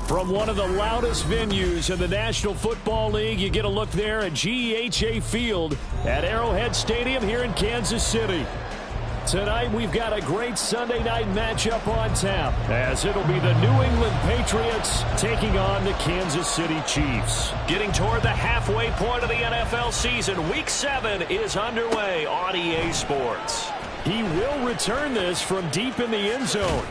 From one of the loudest venues in the National Football League, you get a look there at GEHA Field at Arrowhead Stadium here in Kansas City. Tonight, we've got a great Sunday night matchup on tap, as it'll be the New England Patriots taking on the Kansas City Chiefs. Getting toward the halfway point of the NFL season, Week 7 is underway on EA Sports. He will return this from deep in the end zone.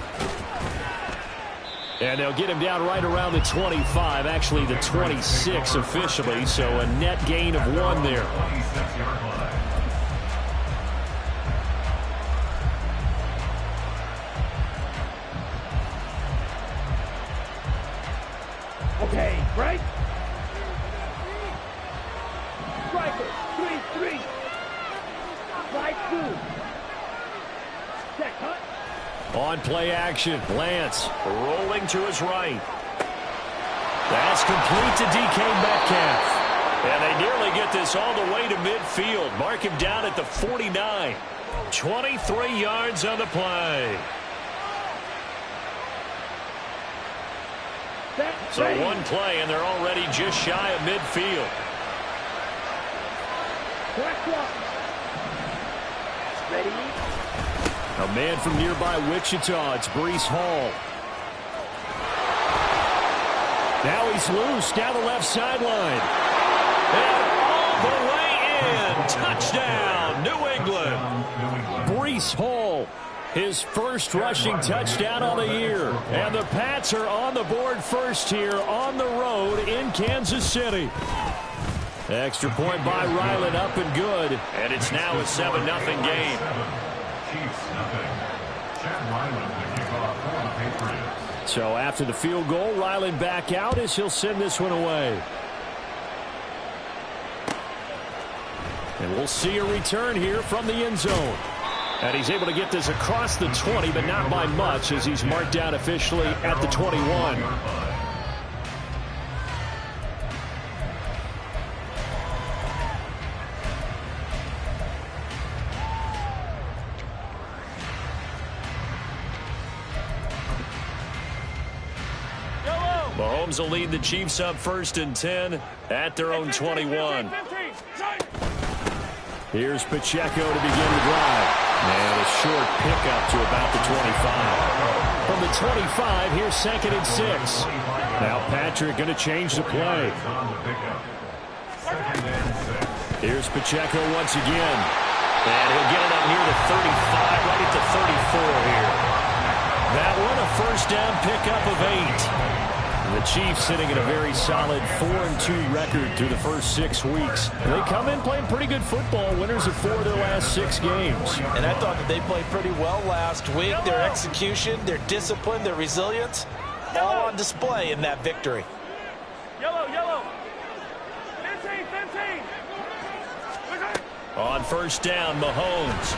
And they'll get him down right around the 25, actually the 26 officially, so a net gain of 1 there. Okay, right? Striker, 3-3. Slide 2. Check, cut. On play action, Lance rolling to his right. That's complete to DK Metcalf. And they nearly get this all the way to midfield. Mark him down at the 49. 23 yards on the play. So one play, and they're already just shy of midfield. Ready? A man from nearby Wichita, it's Breece Hall. Now he's loose down the left sideline. And all the way in. Touchdown, New England. Breece Hall, his first rushing touchdown on the year. And the Pats are on the board first here on the road in Kansas City. Extra point by Ryland, up and good. And it's now a 7-0 game. So after the field goal, Ryland back out as he'll send this one away. And we'll see a return here from the end zone. And he's able to get this across the 20, but not by much, as he's marked down officially at the 21. Mahomes will lead the Chiefs up 1st and 10 at their own 21. Here's Pacheco to begin the drive. And a short pickup to about the 25. From the 25, here's 2nd and 6. Now Patrick going to change the play. Here's Pacheco once again. And he'll get it up near the 35, right at the 34 here. That one, a first down pickup of 8. The Chiefs sitting at a very solid 4-2 record through the first 6 weeks. They come in playing pretty good football, winners of 4 of their last 6 games. And I thought that they played pretty well last week. Their execution, their discipline, their resilience, all on display in that victory. Yellow. 15. On first down, Mahomes.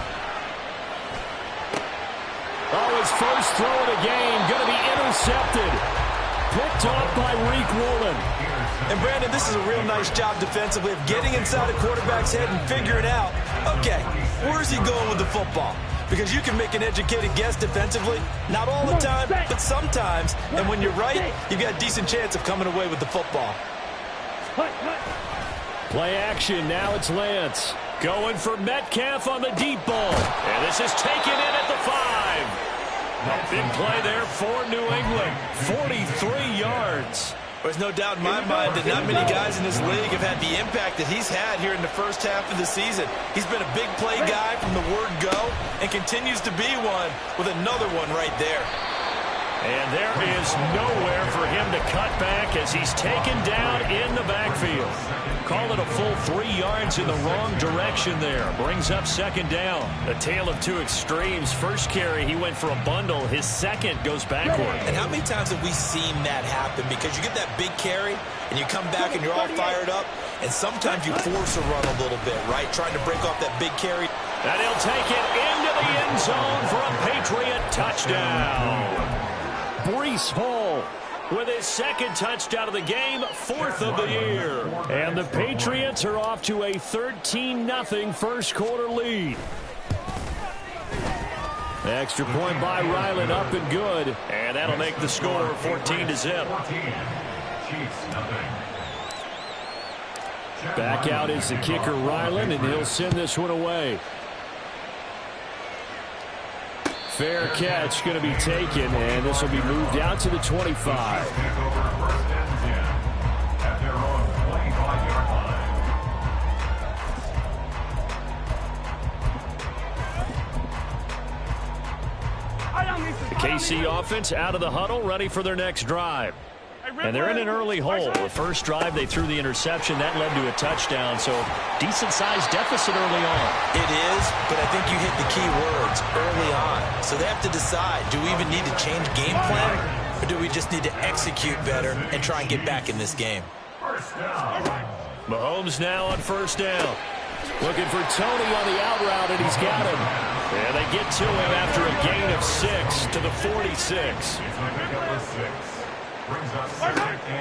Oh, his first throw of the game going to be intercepted. Picked off by Reek Woolen. And Brandon, this is a real nice job defensively of getting inside a quarterback's head and figuring out, okay, where's he going with the football? Because you can make an educated guess defensively, not all the time, but sometimes. And when you're right, you've got a decent chance of coming away with the football. Play action, now it's Lance. Going for Metcalf on the deep ball. And this is taken in at the 5. A big play there for New England. 43 yards. There's no doubt in my mind that not many guys in this league have had the impact that he's had here in the first half of the season. He's been a big play guy from the word go and continues to be one with another one right there. And there is nowhere for him to cut back as he's taken down in the backfield. Call it a full 3 yards in the wrong direction there. Brings up 2nd down. A tale of 2 extremes. First carry, he went for a bundle. His second goes backward. And how many times have we seen that happen? Because you get that big carry, and you come back and you're all fired up, and sometimes you force a run a little bit, right? Trying to break off that big carry. And he'll take it into the end zone for a Patriot touchdown. Breece Hall with his 2nd touchdown of the game, 4th of the year. And the Patriots are off to a 13-0 first quarter lead. Extra point by Ryland, up and good. And that'll make the score 14-0. Back out is the kicker, Ryland, and he'll send this one away. Fair catch going to be taken, and this will be moved out to the 25. The KC offense out of the huddle, ready for their next drive. And they're in an early hole. The first drive, they threw the interception. That led to a touchdown, so decent-sized deficit early on. It is, but I think you hit the key words, early on. So they have to decide, do we even need to change game plan, or do we just need to execute better and try and get back in this game? Mahomes now on first down. Looking for Tony on the out route, and he's got him. And they get to him after a gain of 6 to the 46.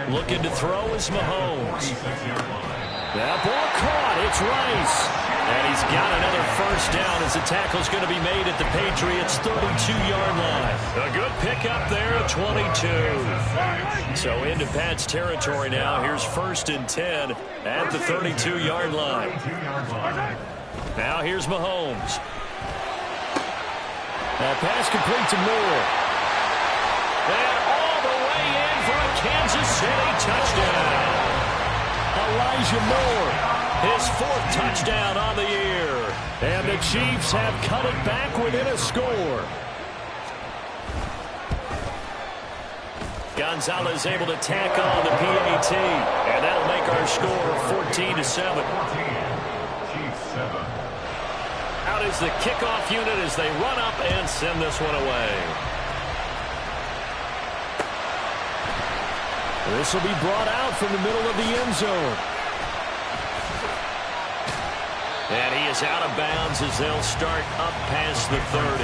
Looking to throw is Mahomes. That ball caught. It's Rice. And he's got another first down as the tackle's going to be made at the Patriots' 32-yard line. A good pickup there at 22. So into Pat's territory now. Here's 1st and 10 at the 32-yard line. Now here's Mahomes. That pass complete to Moore. And all the way in for a Kansas City touchdown. Elijah Moore, his 4th touchdown on the year. And the Chiefs have cut it back within a score. Gonzalez able to tack on the PAT. And that'll make our score 14-7. Out is the kickoff unit as they run up and send this one away. This will be brought out from the middle of the end zone. And he is out of bounds as they'll start up past the 30.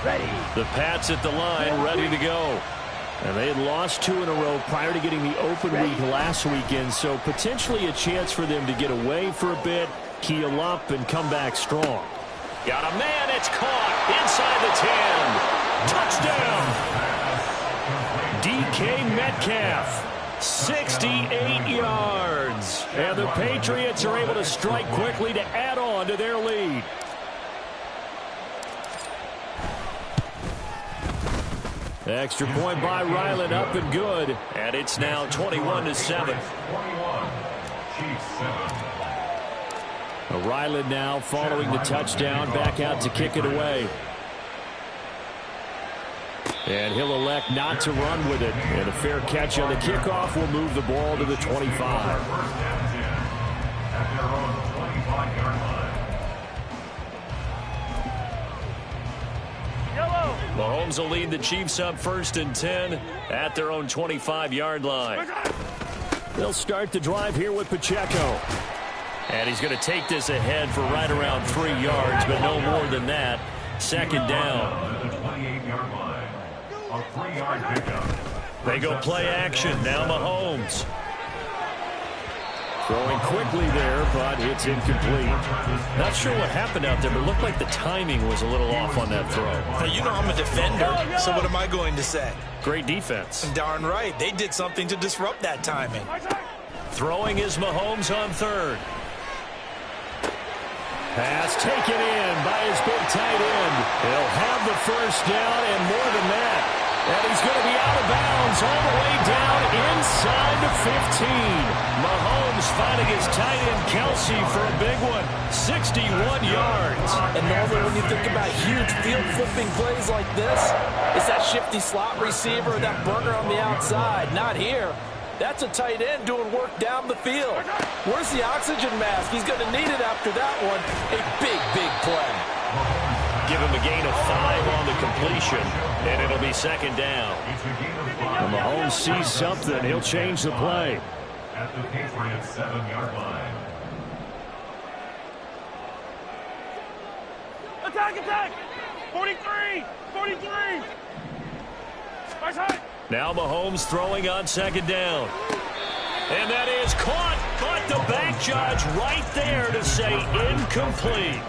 Ready. The Pats at the line, ready to go. And they had lost 2 in a row prior to getting the open week last weekend, so potentially a chance for them to get away for a bit, heal up, and come back strong. Got a man, it's caught inside the 10. Touchdown! DK Metcalf, 68 yards. And the Patriots are able to strike quickly to add on to their lead. Extra point by Ryland, up and good. And it's now 21-7. Ryland now following the touchdown, back out to kick it away. And he'll elect not to run with it. And a fair catch on the kickoff will move the ball to the 25. Mahomes will lead the Chiefs up 1st and 10 at their own 25-yard line. They'll start the drive here with Pacheco. And he's going to take this ahead for right around 3 yards, but no more than that. 2nd down. They go play action. Now Mahomes. Throwing quickly there, but it's incomplete. Not sure what happened out there, but it looked like the timing was a little off on that throw. Well, you know I'm a defender, so what am I going to say? Great defense. Darn right. They did something to disrupt that timing. Throwing is Mahomes on 3rd. Pass taken in by his big tight end. He'll have the first down and more than that. And he's going to be out of bounds all the way down inside the 15. Mahomes finding his tight end Kelsey for a big one. 61 yards. And normally when you think about huge field flipping plays like this, it's that shifty slot receiver or that burner on the outside. Not here. That's a tight end doing work down the field. Where's the oxygen mask? He's going to need it after that one. A big, big play. Give him a gain of 5 on the completion, and it'll be 2nd down. And Mahomes sees something. He'll change the play. At the Patriots' 7-yard line. attack! 43! 43! Now Mahomes throwing on second down. And that is caught. But the back judge right there to say incomplete.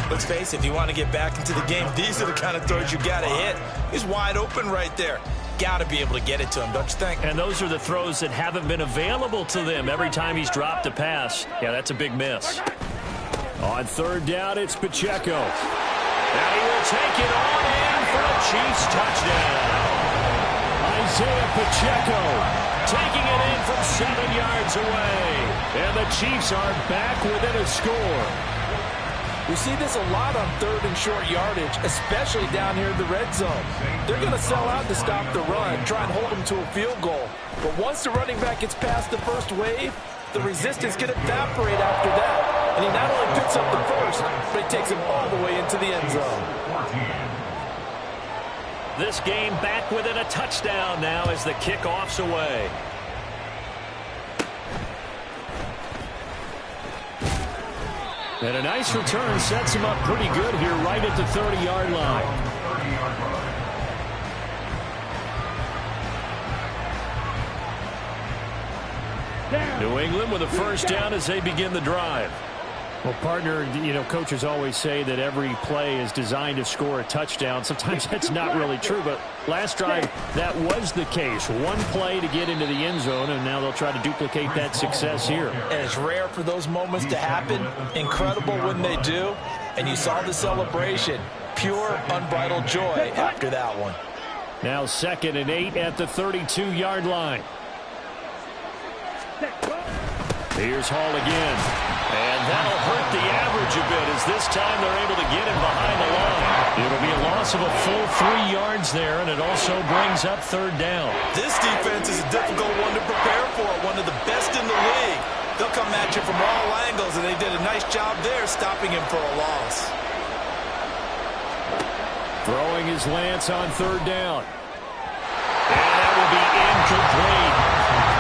Let's face it, if you want to get back into the game, these are the kind of throws you got to hit. He's wide open right there. Got to be able to get it to him, don't you think? And those are the throws that haven't been available to them every time he's dropped a pass. Yeah, that's a big miss. On third down, it's Pacheco. Now he will take it on in for a Chiefs touchdown. Isaiah Pacheco taking it in from 7 yards away. And the Chiefs are back within a score. We see this a lot on third and short yardage, especially down here in the red zone. They're going to sell out to stop the run, try and hold them to a field goal. But once the running back gets past the first wave, the resistance can evaporate after that. And he not only picks up the first, but he takes him all the way into the end zone. This game back within a touchdown now as the kickoff's away. And a nice return sets him up pretty good here right at the 30-yard line. New England with a first down as they begin the drive. Well, partner, you know, coaches always say that every play is designed to score a touchdown. Sometimes that's not really true, but last drive, that was the case. One play to get into the end zone, and now they'll try to duplicate that success here. And it's rare for those moments to happen. Incredible when they do. And you saw the celebration. Pure, unbridled joy after that one. Now 2nd and 8 at the 32-yard line. Here's Hall again. And that'll hurt the average a bit as this time they're able to get him behind the line. It'll be a loss of a full 3 yards there, and it also brings up third down. This defense is a difficult one to prepare for, one of the best in the league. They'll come at you from all angles, and they did a nice job there stopping him for a loss. Throwing his Lance on third down. And that will be incomplete.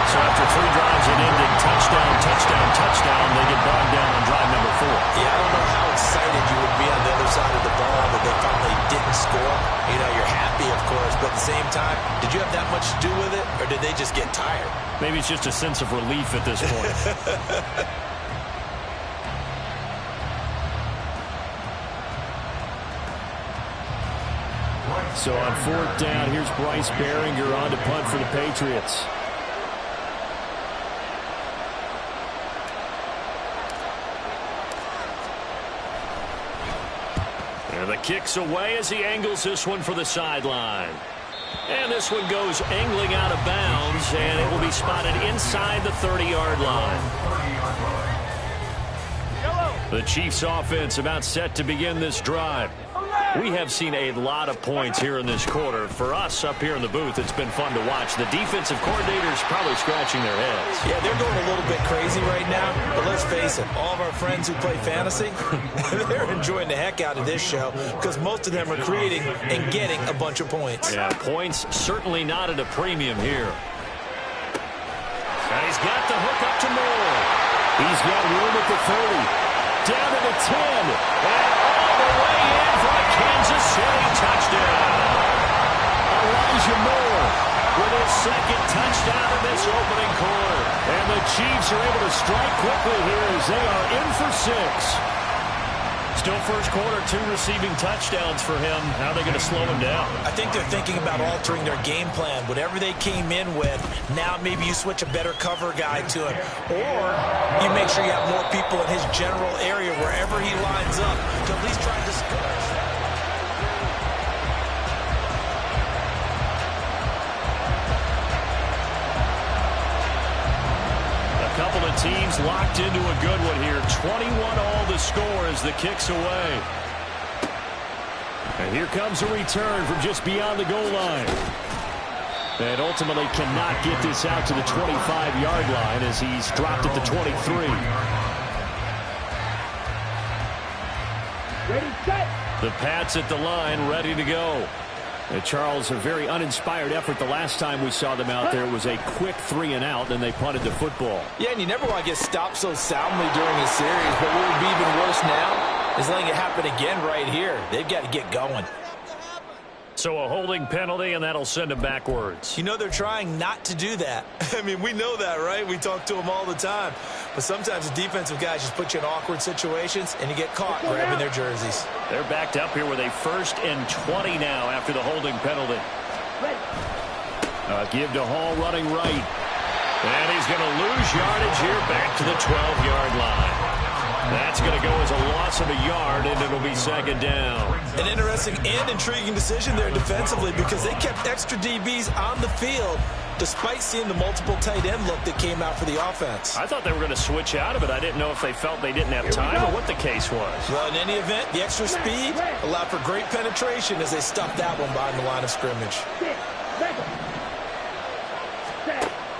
So after 3 drives it ended touchdown, touchdown, touchdown, they get bogged down on drive number 4. Yeah, I don't know how excited you would be on the other side of the ball that they finally didn't score. You know, you're happy, of course, but at the same time, did you have that much to do with it, or did they just get tired? Maybe it's just a sense of relief at this point. So on fourth down, here's Bryce Behringer on to punt for the Patriots. And the kick's away as he angles this one for the sideline. And this one goes angling out of bounds, and it will be spotted inside the 30-yard line. The Chiefs offense about set to begin this drive. We have seen a lot of points here in this quarter. For us up here in the booth, it's been fun to watch. The defensive coordinators probably scratching their heads. Yeah, they're going a little bit crazy right now. But let's face it, all of our friends who play fantasy, they're enjoying the heck out of this show because most of them are creating and getting a bunch of points. Yeah, points certainly not at a premium here. And he's got the hook up to Moore. He's got room at the 30. Down to the 10. And all the way in for a Kansas City touchdown. Elijah Moore with his second touchdown in this opening quarter. And the Chiefs are able to strike quickly here as they are in for 6. Still first quarter, 2 receiving touchdowns for him. How are they going to slow him down? I think they're thinking about altering their game plan. Whatever they came in with, now maybe you switch a better cover guy to him. Or you make sure you have more people in his general area wherever he lines up to at least try to discourage that. Couple of teams locked into a good one here. 21 all the score as the kick's away. And here comes a return from just beyond the goal line. And ultimately cannot get this out to the 25-yard line as he's dropped at the 23. Ready, set. The Pats at the line, ready to go. Charles, a very uninspired effort the last time we saw them out there. It was a quick 3 and out, and they punted the football. Yeah, and you never want to get stopped so soundly during a series, but what would be even worse now is letting it happen again right here. They've got to get going. So a holding penalty, and that'll send him backwards. You know they're trying not to do that. I mean, we know that, right? We talk to them all the time. But sometimes the defensive guys just put you in awkward situations, and you get caught grabbing their jerseys. They're backed up here with a 1st and 20 now after the holding penalty. Give to Hall running right. And he's going to lose yardage here back to the 12-yard line. That's going to go as a loss of a yard, and it'll be 2nd down. An interesting and intriguing decision there defensively because they kept extra DBs on the field despite seeing the multiple tight end look that came out for the offense. I thought they were going to switch out of it. I didn't know if they felt they didn't have time or what the case was. Well, in any event, the extra speed allowed for great penetration as they stuffed that one behind the line of scrimmage.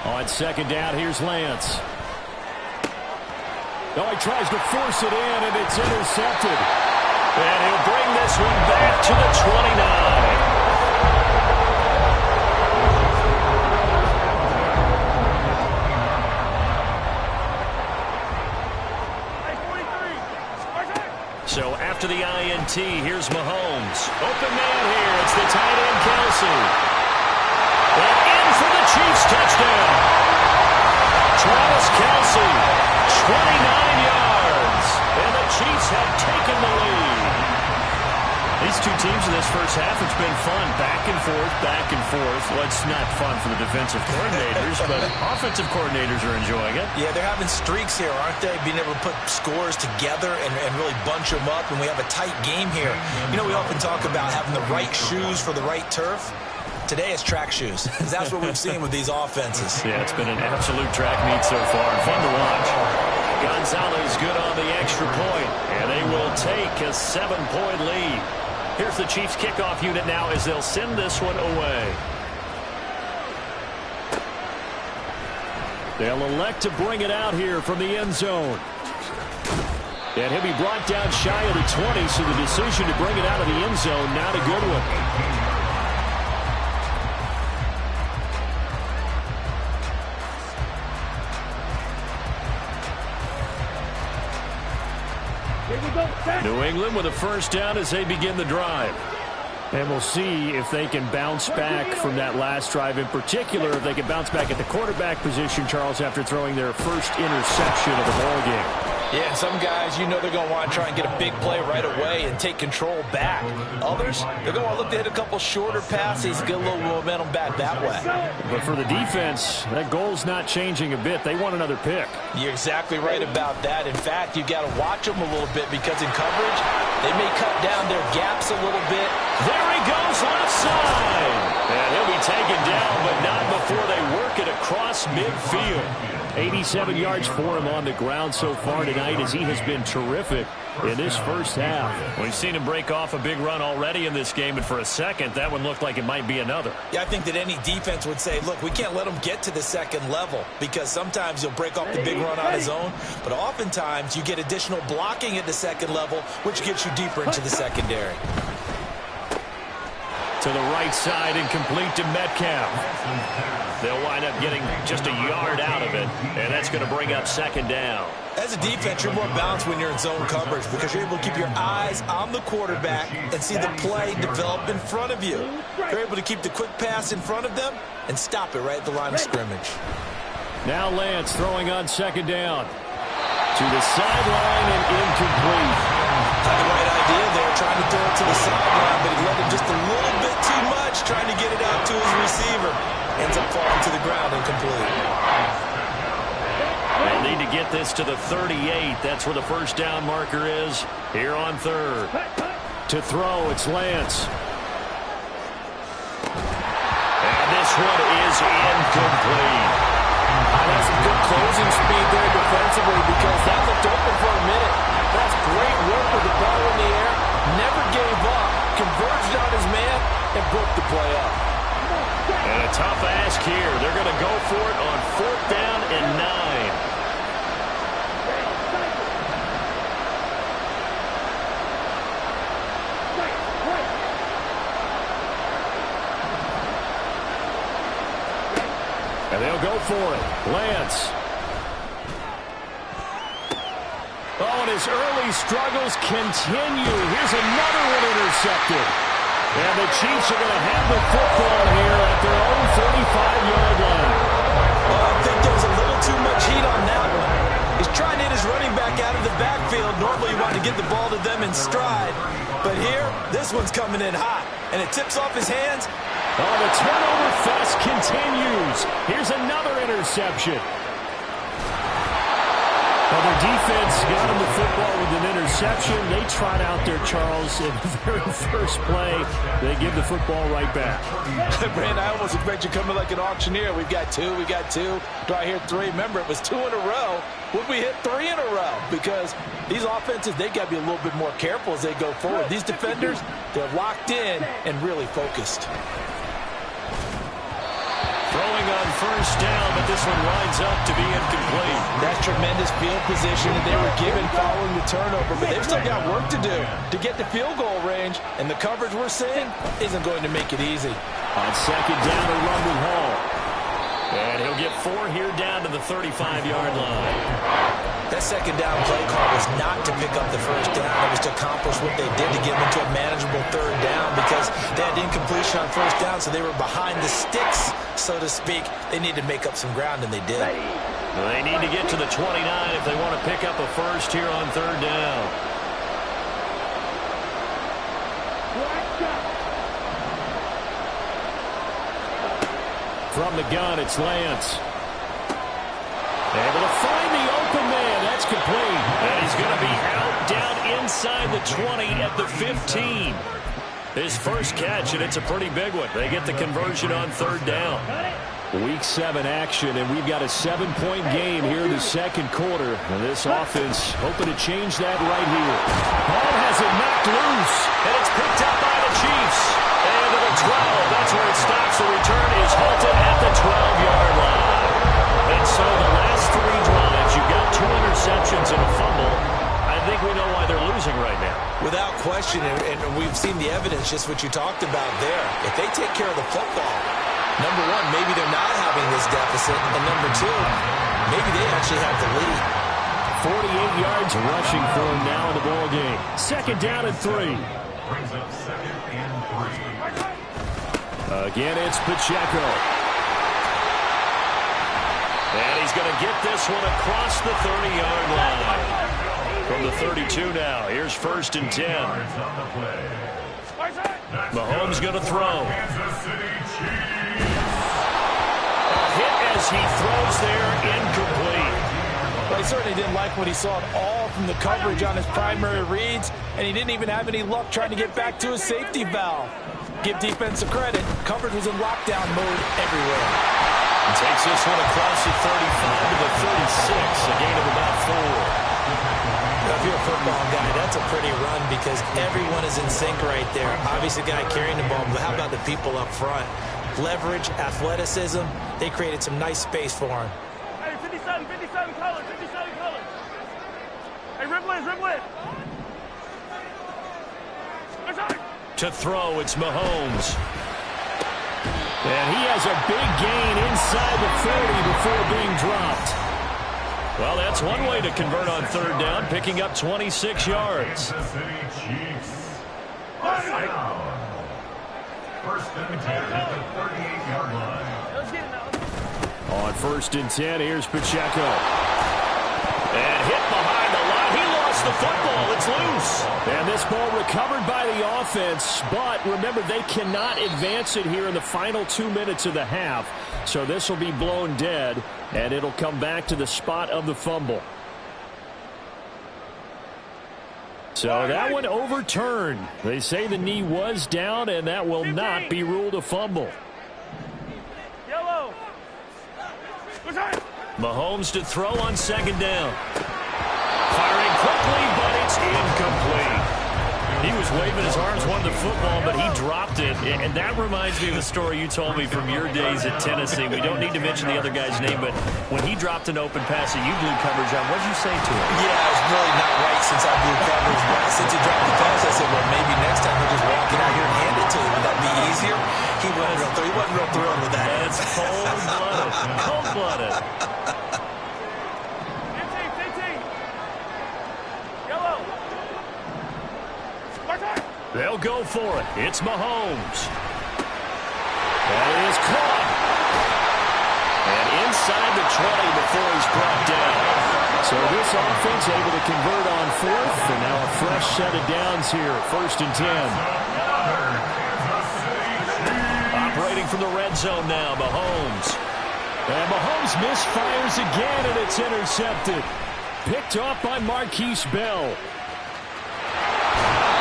On 2nd down, here's Lance. Oh, he tries to force it in, and it's intercepted. And he'll bring this one back to the 29. So after the INT, here's Mahomes. Open man here. It's the tight end, Kelsey. And in for the Chiefs touchdown. Travis Kelsey, 29 yards. And the Chiefs have taken the lead. These two teams in this first half, it's been fun. Back and forth, back and forth. Well, it's not fun for the defensive coordinators, but offensive coordinators are enjoying it. Yeah, they're having streaks here, aren't they? Being able to put scores together and really bunch them up, and we have a tight game here. You know, we often talk about having the right shoes for the right turf. Today it's track shoes, because that's what we've seen with these offenses. Yeah, it's been an absolute track meet so far, and fun to watch. Gonzalez good on the extra point, and they will take a 7-point lead. Here's the Chiefs kickoff unit now as they'll send this one away. They'll elect to bring it out here from the end zone. And he'll be brought down shy of the 20, so the decision to bring it out of the end zone, not a good one. New England with a 1st down as they begin the drive. And we'll see if they can bounce back from that last drive, in particular if they can bounce back at the quarterback position, Charles, after throwing their first interception of the ballgame. Yeah, some guys, you know they're going to want to try and get a big play right away and take control back. Others, they're going to want to look to hit a couple shorter passes, get a little momentum back that way. But for the defense, that goal's not changing a bit. They want another pick. You're exactly right about that. In fact, you've got to watch them a little bit because in coverage, they may cut down their gaps a little bit. There he goes, left side. And he'll be taken down, but not before they work it across midfield. 87 yards for him on the ground so far tonight as he has been terrific in this first half. We've seen him break off a big run already in this game, and for a second, that one looked like it might be another. Yeah, I think that any defense would say, look, we can't let him get to the second level because sometimes he'll break off the big run on his own, but oftentimes you get additional blocking at the second level, which gets you deeper into the secondary. To the right side and complete to Metcalf. They'll wind up getting just a yard out of it, and that's going to bring up 2nd down. As a defense, you're more balanced when you're in zone coverage because you're able to keep your eyes on the quarterback and see the play develop in front of you. You're able to keep the quick pass in front of them and stop it right at the line of scrimmage. Now Lance throwing on 2nd down. To the sideline and incomplete. Had the right idea there, trying to throw it to the sideline, but he let him just a little bit too much, trying to get it out to his receiver. Ends up falling to the ground incomplete. They'll need to get this to the 38. That's where the 1st down marker is here on 3rd. To throw, it's Lance. And this one is incomplete. That's some good closing speed there defensively because that looked open for a minute. That's great work with the ball in the air. Never gave up. Converged on his man and broke the play up. And a tough ask here. They're going to go for it on 4th down and 9. And they'll go for it. Lance. Oh, and his early struggles continue. Here's another one intercepted. And the Chiefs are going to have the football here at their own 35-yard line. Well, I think there was a little too much heat on that one. He's trying to hit his running back out of the backfield. Normally you want to get the ball to them in stride. But here, this one's coming in hot. And it tips off his hands. Oh, the turnover fest continues. Here's another interception. Well, their defense got him the football with an interception. They trot out there, Charles, in the very first play. They give the football right back. Brand, I almost expect you coming like an auctioneer. We've got two. Do I hear three? Remember, it was 2 in a row. Would we hit 3 in a row? Because these offenses, they got to be a little bit more careful as they go forward. These defenders, they're locked in and really focused. Throwing on first down, but this one winds up to be incomplete. That's tremendous field position that they were given following the turnover, but they've still got work to do to get to field goal range, and the coverage we're seeing isn't going to make it easy. On second down, a run with Hall. And he'll get 4 here down to the 35-yard line. That second down play call was not to pick up the first down. It was to accomplish what they did to get them into a manageable third down because they had incompletion on first down, so they were behind the sticks, so to speak. They needed to make up some ground, and they did. Well, they need to get to the 29 if they want to pick up a first here on third down. From the gun, it's Lance. Able to find the open man. That's complete. And he's going to be out down inside the 20 at the 15. His first catch, and it's a pretty big one. They get the conversion on third down. Week 7 action, and we've got a 7-point game here in the second quarter. And this offense hoping to change that right here. Ball has it knocked loose, and it's picked up by the Chiefs. And to the 12, that's where it stops. The return is halted at the 12-yard line. And so the last 3 drives, you've got 2 interceptions and a fumble. I think we know why they're losing right now. Without question, and we've seen the evidence, just what you talked about there. If they take care of the football, number one, maybe they're not having this deficit. And number 2, maybe they actually have the lead. 48 yards rushing for him now in the ball game. Second down and 3. Brings up second and 3. Again, it's Pacheco. And he's going to get this one across the 30-yard line. From the 32 now, here's first and 10. Mahomes going to throw. A hit as he throws there, incomplete. Well, he certainly didn't like what he saw at all from the coverage on his primary reads, and he didn't even have any luck trying to get back to his safety valve. Give defensive credit. Coverage was in lockdown mode everywhere. And takes this one across the 35 to the 36, a gain of about 4. If you're a football guy, that's a pretty run because everyone is in sync right there. Obviously, the guy carrying the ball, but how about the people up front? Leverage, athleticism, they created some nice space for him. Hey, 57 colors, 57 colors. Hey, ribble it. To throw, it's Mahomes. And he has a big gain inside the 30 before being dropped. Well, that's one way to convert on third down, picking up 26 yards. Kansas City Chiefs. First and 10 at the 38-yard line. On first and 10, here's Pacheco. And hit behind the line. He lost the football. It's loose. And this ball recovered by the offense. But remember, they cannot advance it here in the final 2 minutes of the half. So this will be blown dead, and it'll come back to the spot of the fumble. So that one overturned. They say the knee was down, and that will not be ruled a fumble. Yellow. Mahomes to throw on second down. Firing quickly, but it's incomplete. He was waving his arms, wanted the football, but he dropped it. And that reminds me of a story you told me from your days at Tennessee. We don't need to mention the other guy's name, but when he dropped an open pass that you blew coverage on, what did you say to him? Yeah, it was really not right since I blew coverage. But since he dropped the pass, I said, well, maybe next time he'll just walk it out here and hand it to him. Would that be easier? He wasn't real thrilled with that. That's cold-blooded. Cold-blooded. 15. They'll go for it. It's Mahomes. That is caught. And inside the 20 before he's brought down. So this offense able to convert on fourth, and now a fresh set of downs here, 1st and 10. Operating from the red zone now, Mahomes. And Mahomes misfires again, and it's intercepted. Picked off by Marquise Bell.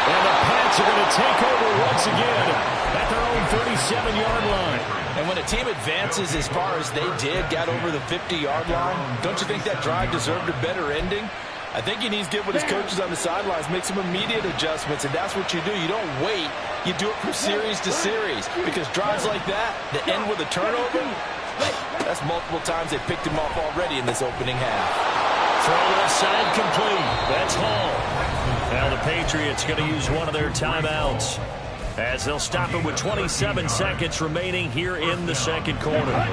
And the Pats are going to take over once again at their own 37-yard line. And when a team advances as far as they did, got over the 50-yard line, don't you think that drive deserved a better ending? I think he needs to get with his coaches on the sidelines, make some immediate adjustments, and that's what you do. You don't wait. You do it from series to series, because drives like that end with a turnover, that's multiple times they picked him off already in this opening half. Throw left side complete. That's Hall. Now the Patriots going to use one of their timeouts as they'll stop it with 27 seconds remaining here in the second quarter.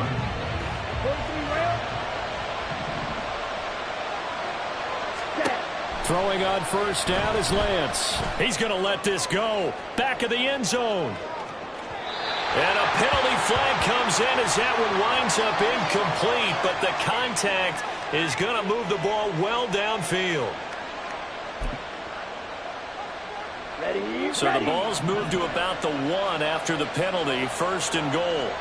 Throwing on first down is Lance. He's going to let this go. Back of the end zone. And a penalty flag comes in as that one winds up incomplete, but the contact is going to move the ball well downfield. So the ball's moved to about the 1 after the penalty, 1st and goal.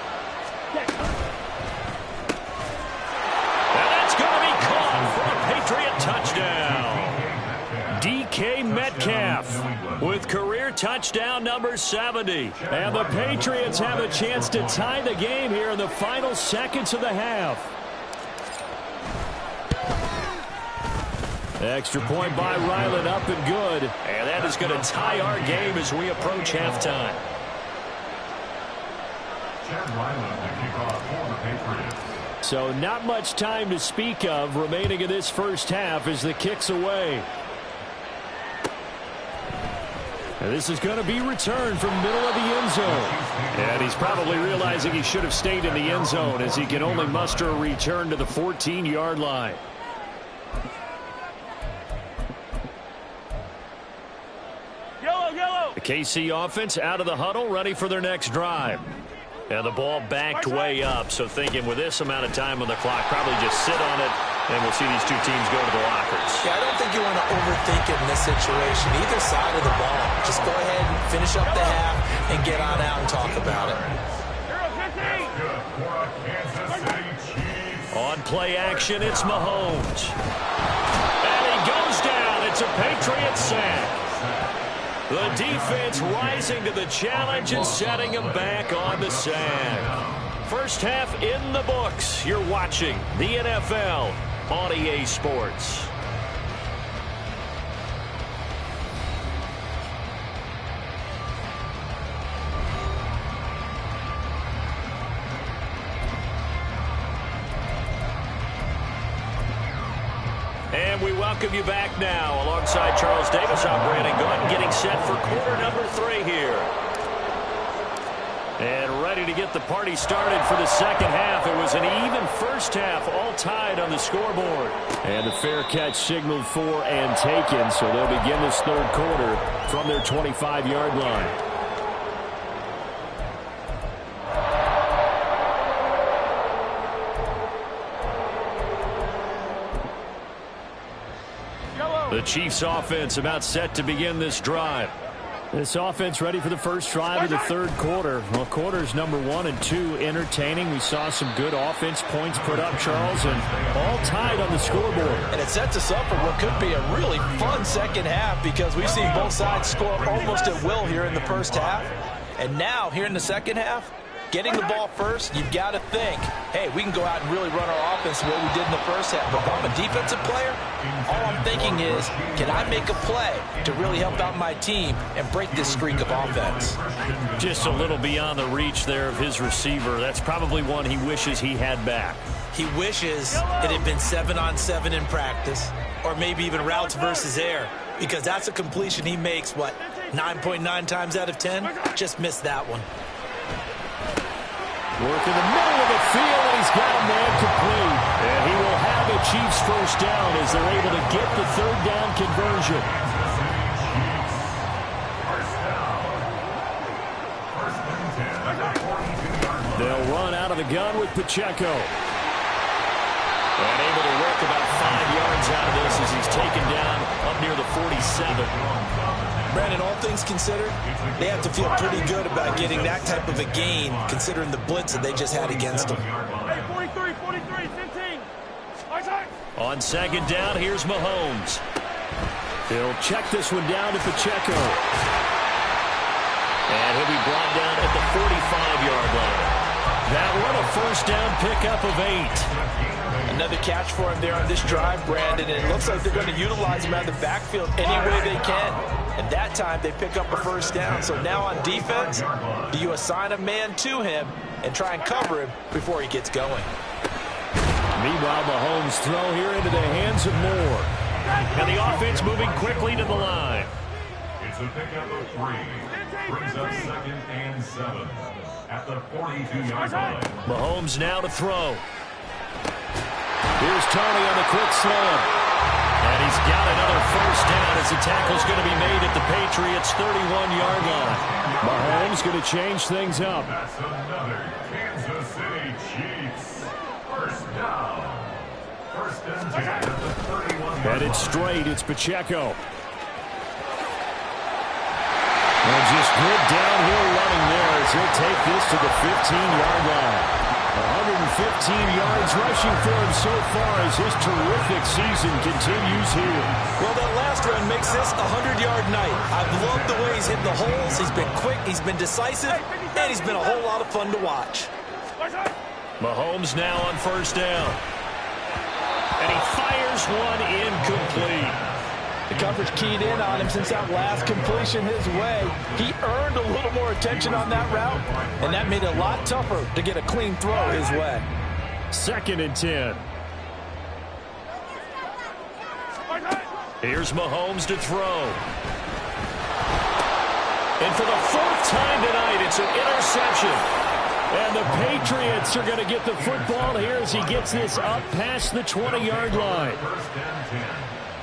And that's going to be caught for a Patriot touchdown. DK Metcalf with career touchdown number 70. And the Patriots have a chance to tie the game here in the final seconds of the half. Extra point by Ryland, up and good. And that is going to tie our game as we approach halftime. Chad Ryland, the kickoff for the Patriots. So not much time to speak of remaining in this first half as the kick's away. And this is going to be returned from middle of the end zone. And he's probably realizing he should have stayed in the end zone as he can only muster a return to the 14-yard line. The KC offense out of the huddle, ready for their next drive. And the ball backed way up, so thinking with this amount of time on the clock, probably just sit on it, and we'll see these two teams go to the lockers. Yeah, I don't think you want to overthink it in this situation, either side of the ball. Just go ahead and finish up the half and get on out and talk about it. On play action, it's Mahomes. And he goes down. It's a Patriot sack. The defense rising to the challenge and setting him back on the sack. First half in the books. You're watching the NFL on EA Sports. And we welcome you back now. Alongside Charles Davis, I'm Brandon Gunn, getting set for quarter number 3 here. And ready to get the party started for the second half. It was an even first half, all tied on the scoreboard. And the fair catch signaled for and taken, so they'll begin this third quarter from their 25-yard line. The Chiefs offense about set to begin this drive. This offense ready for the first drive of the third quarter. Well, quarters number 1 and 2 entertaining. We saw some good offense points put up, Charles, and all tied on the scoreboard. And it sets us up for what could be a really fun second half because we've seen both sides score almost at will here in the first half. And now, here in the second half, getting the ball first, you've got to think, hey, we can go out and really run our offense the way we did in the first half. But if I'm a defensive player, all I'm thinking is, can I make a play to really help out my team and break this streak of offense? Just a little beyond the reach there of his receiver. That's probably one he wishes he had back. He wishes it had been 7-on-7 in practice, or maybe even routes versus air, because that's a completion he makes, 9.9 times out of 10? Just missed that one. Work in the middle of the field, and he's got a man complete. And he will have a Chiefs first down as they're able to get the third down conversion. First down. They'll run out of the gun with Pacheco. And able to work about 5 yards out of this as he's taken down up near the 47. Brandon, all things considered, they have to feel pretty good about getting that type of a gain considering the blitz that they just had against them. Hey, 43, 15. On second down, here's Mahomes. He'll check this one down to Pacheco. And he'll be brought down at the 45-yard line. That one a first down pickup of 8. Another catch for him there on this drive, Brandon, and it looks like they're going to utilize him out of the backfield any way they can. And that time they pick up a first down. So now on defense, do you assign a man to him and try and cover him before he gets going? Meanwhile, Mahomes' throw here into the hands of Moore. And the offense moving quickly to the line. It's a pickup of 3. Brings up 2nd and 7 at the 42-yard line. Mahomes now to throw. Here's Tony on the quick slant. And he's got another first down as the tackle's going to be made at the Patriots' 31-yard line. Mahomes going to change things up. That's another Kansas City Chiefs first down. First and 10 at the 31-yard line. Headed straight, it's Pacheco. And just good downhill running there as he'll take this to the 15-yard line. 115 yards rushing for him so far as his terrific season continues here. Well, that last run makes this a 100-yard night. I've loved the way he's hit the holes. He's been quick, he's been decisive, and he's been a whole lot of fun to watch. Mahomes now on first down. And he fires one incomplete. The coverage keyed in on him since that last completion his way. He earned a little more attention on that route, and that made it a lot tougher to get a clean throw his way. 2nd and 10. Here's Mahomes to throw. And for the 4th time tonight, it's an interception. And the Patriots are going to get the football here as he gets this up past the 20-yard line. First and 10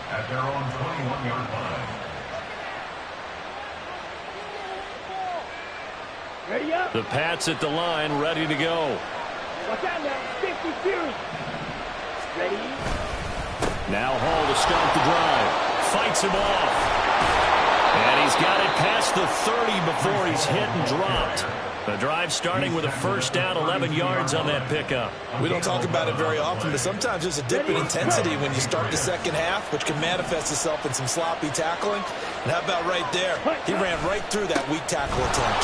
at their own 21-yard line. Ready up. The Pats at the line, ready to go. Watch out now. 52. Ready. Now Hall to start the drive. Fights him off. And he's got it past the 30 before he's hit and dropped. The drive starting with a first down, 11 yards on that pickup. We don't talk about it very often, but sometimes there's a dip in intensity when you start the second half, which can manifest itself in some sloppy tackling. And how about right there? He ran right through that weak tackle attempt.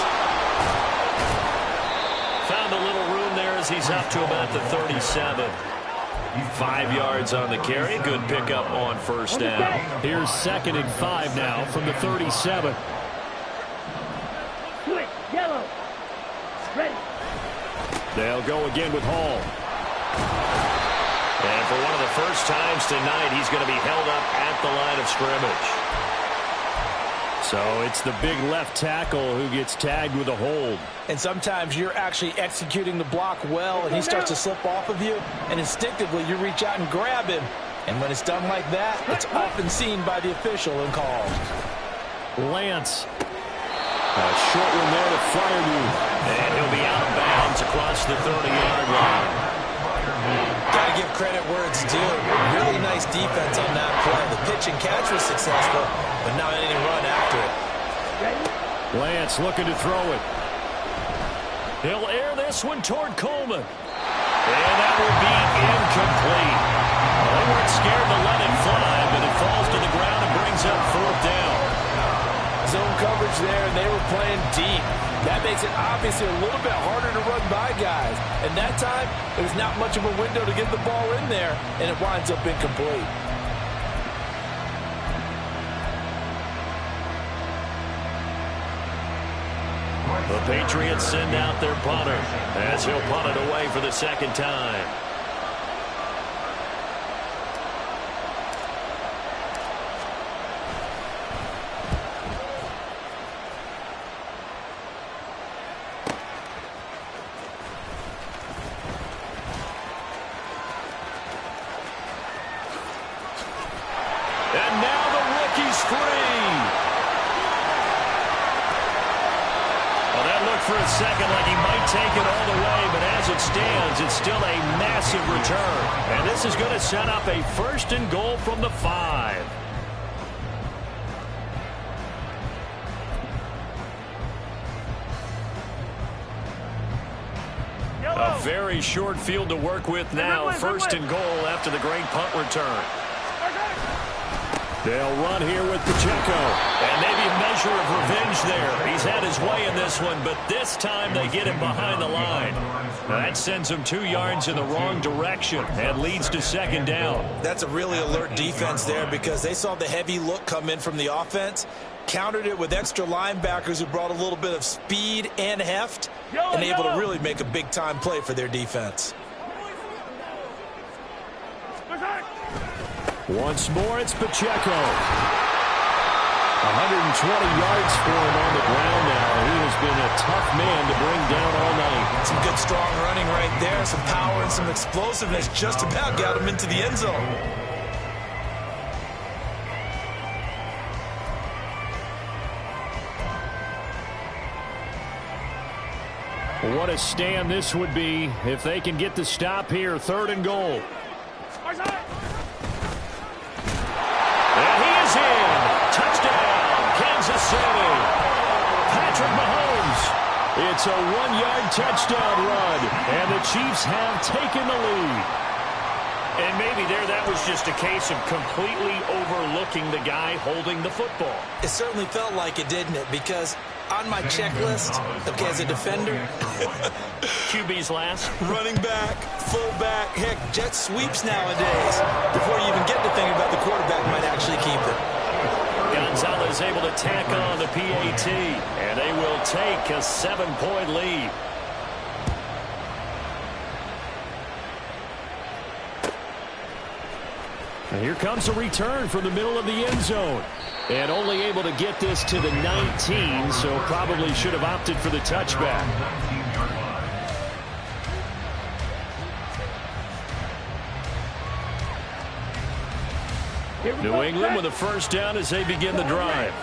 Found a little room there as he's up to about the 37. 5 yards on the carry. Good pickup on first down. Here's 2nd and 5 now from the 37. Quick, yellow. Ready. They'll go again with Hall. And for one of the first times tonight, he's going to be held up at the line of scrimmage. So it's the big left tackle who gets tagged with a hold. And sometimes you're actually executing the block well, and he starts to slip off of you, and instinctively you reach out and grab him. And when it's done like that, it's often seen by the official and called. Lance. A short one there to Freiermuth. And he'll be out of bounds across the 30-yard line. Got to give credit where it's due. Really nice defense on that play. The pitch and catch was successful, but not any run after it. Lance looking to throw it. He'll air this one toward Coleman. And that will be incomplete. They weren't scared to let it fly, but it falls to the ground and brings up 4th down. Zone coverage there, and they were playing deep. That makes it obviously a little bit harder to run by guys. And that time, it was not much of a window to get the ball in there, and it winds up incomplete. The Patriots send out their punter as he'll punt it away for the 2nd time. And now the rookie's free. Well, that looked for a second like he might take it all the way, but as it stands, it's still a massive return. And this is going to set up a 1st and goal from the 5. A very short field to work with now. 1st and goal after the great punt return. They'll run here with Pacheco. And maybe a measure of revenge there. He's had his way in this one, but this time they get him behind the line. Now that sends him 2 yards in the wrong direction and leads to 2nd down. That's a really alert defense there because they saw the heavy look come in from the offense, countered it with extra linebackers who brought a little bit of speed and heft, and able to really make a big-time play for their defense. Once more, it's Pacheco. 120 yards for him on the ground now. He has been a tough man to bring down all night. Some good, strong running right there. Some power and some explosiveness just about got him into the end zone. What a stand this would be if they can get the stop here. 3rd and goal. And he is in. Touchdown, Kansas City. Patrick Mahomes. It's a 1-yard touchdown run, and the Chiefs have taken the lead. And maybe there that was just a case of completely overlooking the guy holding the football. It certainly felt like it, didn't it? Because on my checklist, okay, as a defender, QB's last. running back, fullback, heck, jet sweeps nowadays. Before you even get to thinking about the quarterback might actually keep it. Gonzalez able to tack on the PAT, and they will take a 7-point lead. And here comes a return from the middle of the end zone. And only able to get this to the 19, so probably should have opted for the touchback. New England with a 1st down as they begin the drive.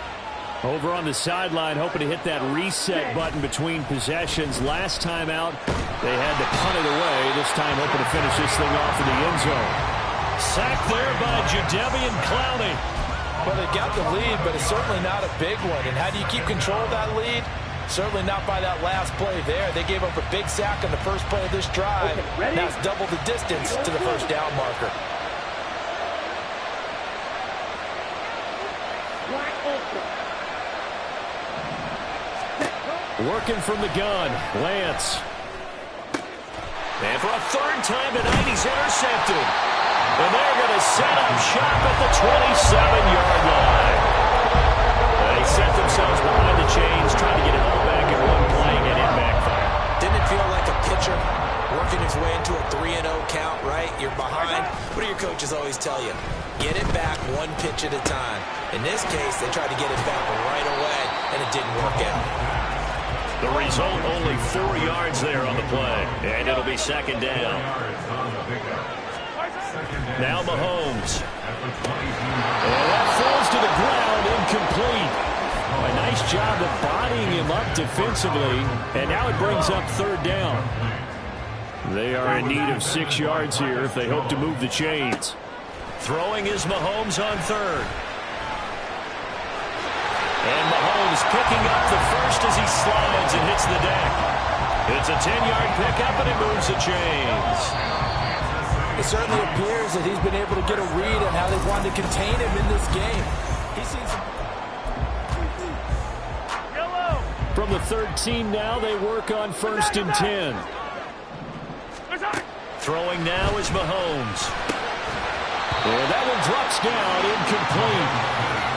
Over on the sideline, hoping to hit that reset button between possessions. Last time out, they had to punt it away. This time hoping to finish this thing off in the end zone. Sacked there by Jadeveon Clowney. Well, they got the lead, but it's certainly not a big one. And how do you keep control of that lead? Certainly not by that last play there. They gave up a big sack on the first play of this drive. Now it's double the distance to the 1st down marker. Working from the gun, Lance. And for a 3rd time tonight, he's intercepted. And they're going to set up shop at the 27-yard line. They set themselves behind the chains, trying to get it all back in one play and it backfired. Didn't it feel like a pitcher working his way into a 3-0 count, right? You're behind. What do your coaches always tell you? Get it back 1 pitch at a time. In this case, they tried to get it back right away, and it didn't work out. The result, only 4 yards there on the play. And it'll be 2nd down. Now Mahomes. And that falls to the ground, incomplete. A nice job of bodying him up defensively. And now it brings up 3rd down. They are in need of 6 yards here if they hope to move the chains. Throwing is Mahomes on 3rd. And Mahomes picking up the first as he slides and hits the deck. It's a 10-yard pickup, and it moves the chains. It certainly appears that he's been able to get a read on how they've wanted to contain him in this game. He's seen some... From the 13 now, they work on 1st and 10. Throwing now is Mahomes. And that one drops down, incomplete.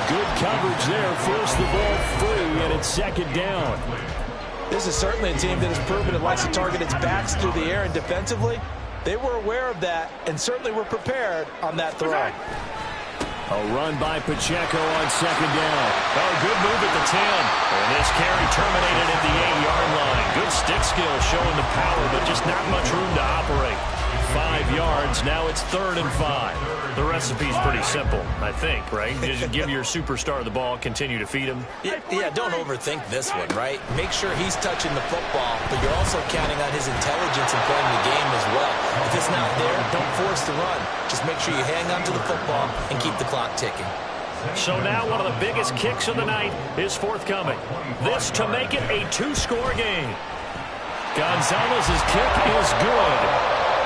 Good coverage there, forced the ball free, and it's 2nd down. This is certainly a team that has proven it likes to target its backs through the air, and defensively, they were aware of that and certainly were prepared on that throw. A run by Pacheco on 2nd down. Oh, good move at the 10. And this carry terminated at the 8-yard line. Good stick skill showing the power, but just not much room to operate. 5 yards. Now it's 3rd and 5. The recipe's pretty simple, I think, right? Just give your superstar the ball, continue to feed him. Yeah, don't overthink this one, right? Make sure he's touching the football, but you're also counting on his intelligence in playing the game as well. If it's not there, don't force the run. Just make sure you hang on to the football and keep the clock ticking. So now one of the biggest kicks of the night is forthcoming. This to make it a 2-score game. Gonzalez's kick is good.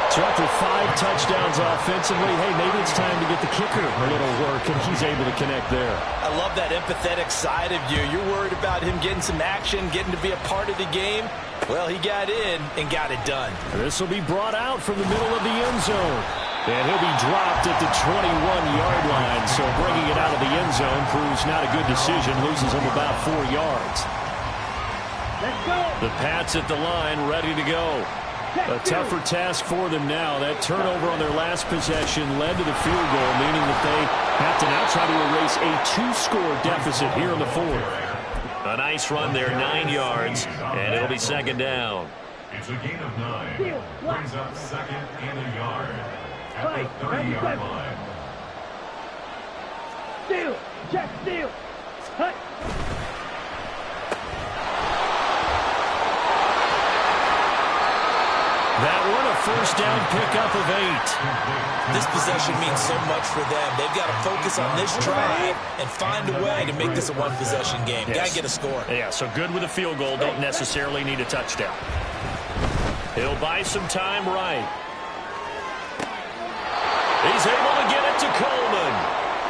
So after 5 touchdowns offensively, hey, maybe it's time to get the kicker a little work, and he's able to connect there. I love that empathetic side of you. You're worried about him getting some action, getting to be a part of the game. Well, he got in and got it done. This will be brought out from the middle of the end zone. And he'll be dropped at the 21-yard line. So bringing it out of the end zone proves not a good decision. Loses him about 4 yards. Let's go. The Pats at the line, ready to go. A tougher task for them now. That turnover on their last possession led to the field goal, meaning that they have to now try to erase a 2-score deficit here in the 4th. A nice run there, 9 yards, and it'll be 2nd down. It's a gain of 9. Brings up 2nd and a yard at the 30-yard line. Steal. Check steal. Hut. That one a 1st down pickup of 8. This possession means so much for them. They've got to focus on this drive and find a way to make this a one-possession game. Yes. Got to get a score. Yeah, so good with a field goal. Don't necessarily need a touchdown. He'll buy some time right. He's able to get it to Coleman.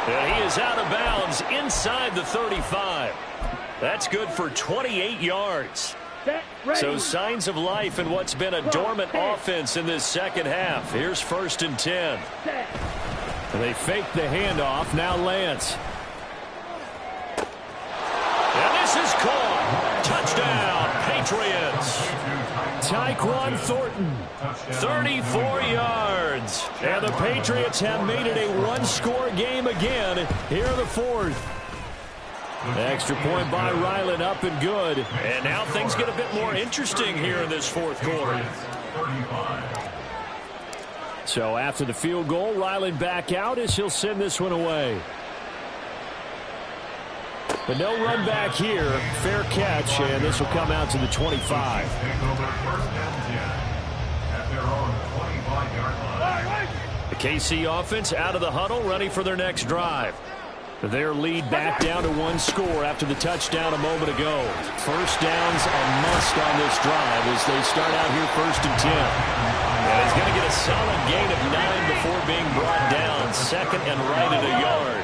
And he is out of bounds inside the 35. That's good for 28 yards. So signs of life in what's been a dormant offense in this second half. Here's 1st and 10. They fake the handoff. Now Lance. And this is caught. Touchdown, Patriots. Tyquan Thornton, 34 yards. And the Patriots have made it a 1-score game again here in the 4th. Extra point by Ryland, up and good. And now things get a bit more interesting here in this 4th quarter. So after the field goal, Ryland back out as he'll send this one away. But no run back here. Fair catch, and this will come out to the 25. The KC offense out of the huddle, ready for their next drive. Their lead back down to 1 score after the touchdown a moment ago. 1st down's a must on this drive as they start out here 1st and 10. And he's going to get a solid gain of 9 before being brought down. 2nd and right at a yard.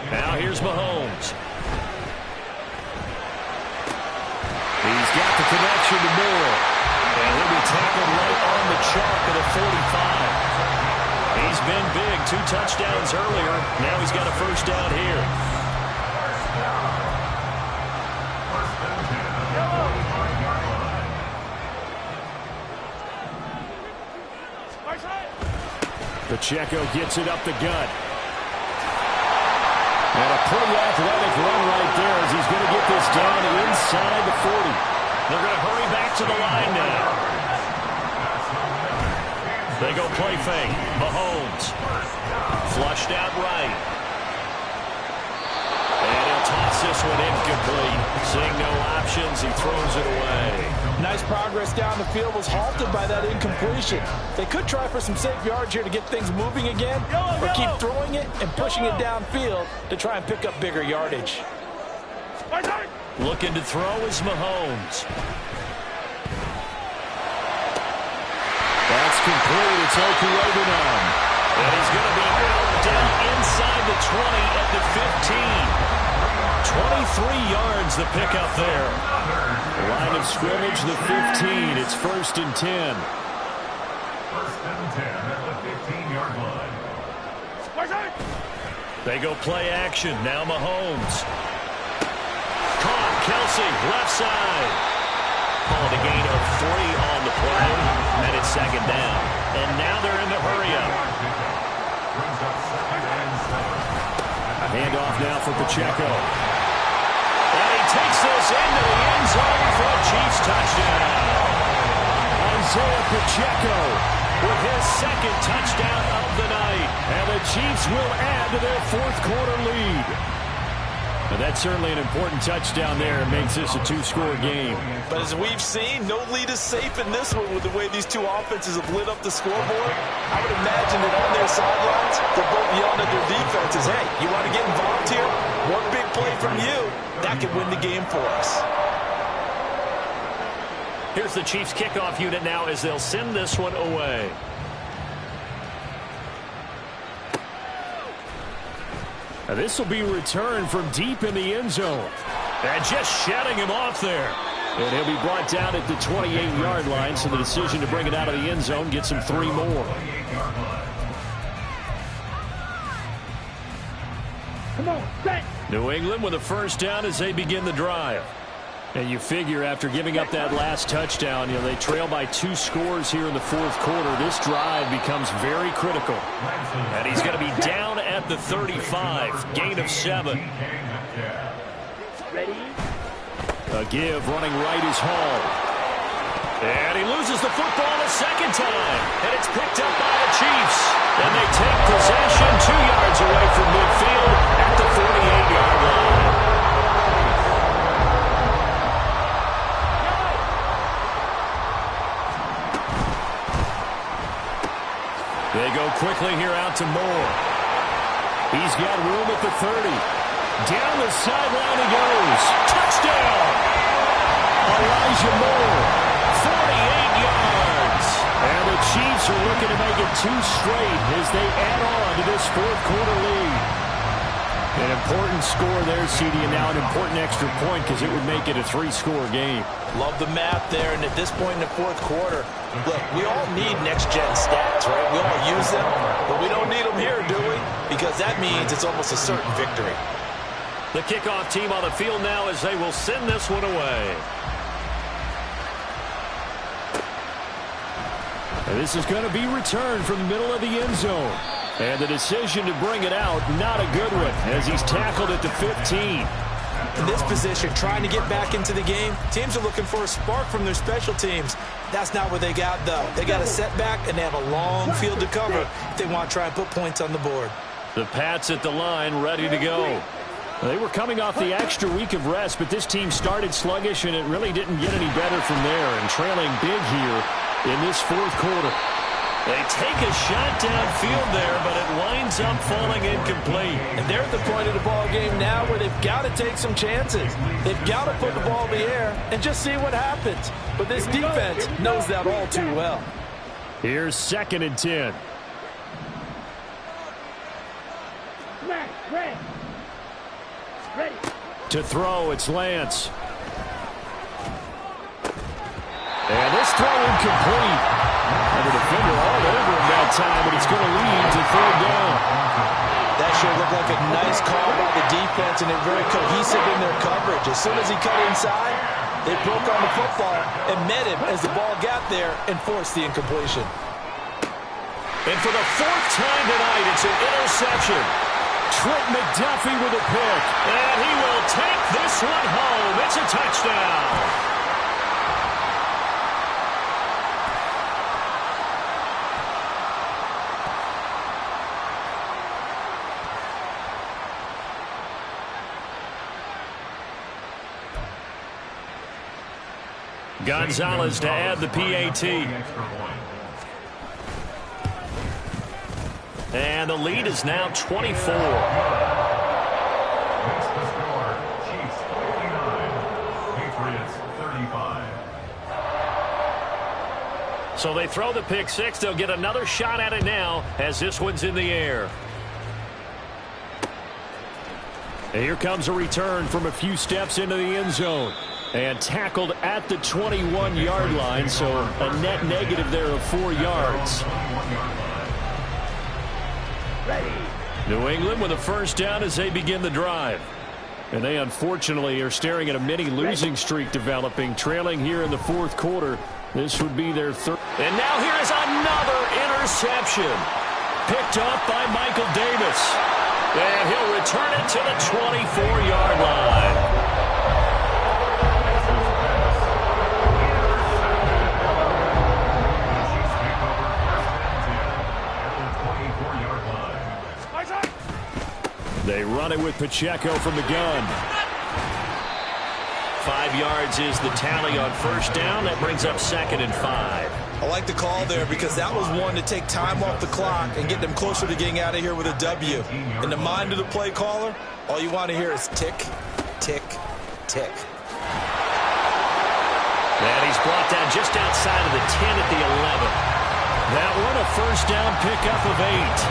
Now here's Mahomes. He's got the connection to Moore. And he'll be tackled right on the chalk at a 45. He's been big, 2 touchdowns earlier. Now he's got a 1st down here. Pacheco gets it up the gut. And a pretty athletic run right there as he's going to get this down inside the 40. They're going to hurry back to the line now. They go play fake. Mahomes. Flushed out right. And he'll toss this one incomplete. Seeing no options, he throws it away. Nice progress down the field, was halted by that incompletion. They could try for some safe yards here to get things moving again, or keep throwing it and pushing it downfield to try and pick up bigger yardage. Looking to throw is Mahomes. That's complete. It's Okurebunom. And he's going to be out down inside the 20 at the 15. 23 yards the pickup there. Line of scrimmage, the 15. It's 1st and 10. 1st and 10 at the 15-yard line. They go play action. Now Mahomes. Caught. Kelsey, left side. Called a gain of 3 on the play, and it's 2nd down. And now they're in the hurry-up. A handoff now for Pacheco. And he takes this into the end zone for a Chiefs touchdown. Isaiah Pacheco with his second touchdown of the night. And the Chiefs will add to their fourth quarter lead. And that's certainly an important touchdown there. It makes this a two-score game. But as we've seen, no lead is safe in this one with the way these two offenses have lit up the scoreboard. I would imagine that on their sidelines, they're both yelling at their defenses, hey, you want to get involved here? One big play from you, that could win the game for us. Here's the Chiefs kickoff unit now as they'll send this one away. Now this will be returned from deep in the end zone. And just shutting him off there. And he'll be brought down at the 28-yard line, so the decision to bring it out of the end zone gets him 3 more. Come on, set. New England with a first down as they begin the drive. And you figure after giving up that last touchdown, they trail by 2 scores here in the fourth quarter. This drive becomes very critical. And he's going to be down at the 35, gain of 7. Ready? A give running right is Hall. And he loses the football a second time. And it's picked up by the Chiefs. And they take possession 2 yards away from midfield at the 48-yard line. They go quickly here out to Moore. He's got room at the 30. Down the sideline he goes. Touchdown! Elijah Moore, 48 yards. And the Chiefs are looking to make it 2 straight as they add on to this fourth quarter lead. An important score there, CD, and now an important extra point because it would make it a 3-score game. Love the math there, and at this point in the fourth quarter, look, we all need next-gen stats, right? We all use them, but we don't need them here, do we? Because that means it's almost a certain victory. The kickoff team on the field now as they will send this one away. And this is going to be returned from the middle of the end zone. And the decision to bring it out, not a good one, as he's tackled at the 15. In this position, trying to get back into the game, teams are looking for a spark from their special teams. That's not what they got, though. They got a setback, and they have a long field to cover if they want to try and put points on the board. The Pats at the line, ready to go. They were coming off the extra week of rest, but this team started sluggish, and it really didn't get any better from there, and trailing big here in this fourth quarter. They take a shot downfield there, but it winds up falling incomplete. And they're at the point of the ball game now where they've got to take some chances. They've got to put the ball in the air and just see what happens. But this defense knows that all too well. Here's 2nd and 10. Ready. To throw, it's Lance. And this throw incomplete. And the defender all over him that time, but it's going to lead to 3rd down. That sure looked like a nice call by the defense, and they're very cohesive in their coverage. As soon as he cut inside, they broke on the football and met him as the ball got there and forced the incompletion. And for the 4th time tonight, it's an interception. Trent McDuffie with a pick. And he will take this one home. It's a touchdown. Gonzalez to add the PAT. And the lead is now 24. What's the score? Chiefs 49, Patriots 35. So they throw the pick 6. They'll get another shot at it now as this one's in the air. And here comes a return from a few steps into the end zone. And tackled at the 21-yard line, so a net negative there of 4 yards. Ready. New England with a first down as they begin the drive. And they unfortunately are staring at a mini losing streak developing, trailing here in the fourth quarter. This would be their 3rd. And now here is another interception. Picked up by Michael Davis. And he'll return it to the 24-yard line. run it with Pacheco from the gun. 5 yards is the tally on first down. That brings up 2nd and 5. I like the call there because that was one to take time off the clock and get them closer to getting out of here with a W. In the mind of the play caller, all you want to hear is tick, tick, tick. And he's brought down just outside of the 10 at the 11. That one a first down pickup of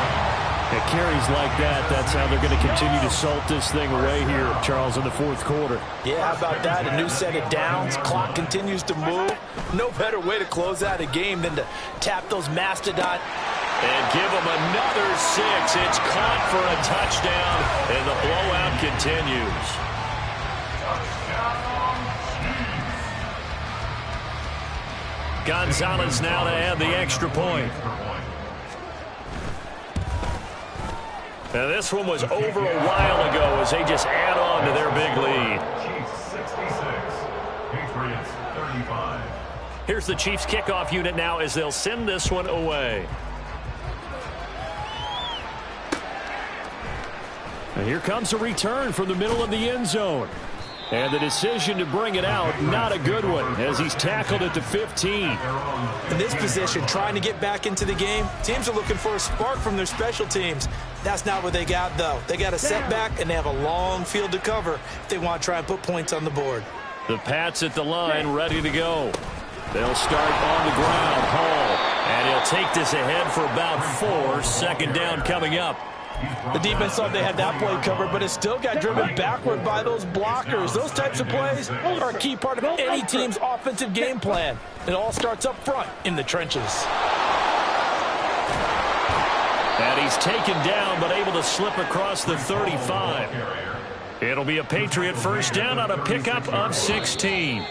8. It carries like that. That's how they're going to continue to salt this thing away here, Charles, in the fourth quarter. Yeah, how about that? A new set of downs. Clock continues to move. No better way to close out a game than to tap those mastodon. And give them another 6. It's caught for a touchdown, and the blowout continues. Gonzalez now to add the extra point. Now this one was over a while ago as they just add on to their big lead. Chiefs 66, Patriots 35. Here's the Chiefs kickoff unit now as they'll send this one away. And here comes a return from the middle of the end zone. And the decision to bring it out, not a good one, as he's tackled at the 15. In this position, trying to get back into the game, teams are looking for a spark from their special teams. That's not what they got, though. They got a setback, and they have a long field to cover if they want to try and put points on the board. The Pats at the line, ready to go. They'll start on the ground. Hall, and he'll take this ahead for about 4. Second down coming up. The defense thought they had that play covered, but it still got driven backward by those blockers. Those types of plays are a key part of any team's offensive game plan. It all starts up front in the trenches. And he's taken down, but able to slip across the 35. It'll be a Patriot first down on a pickup of 16.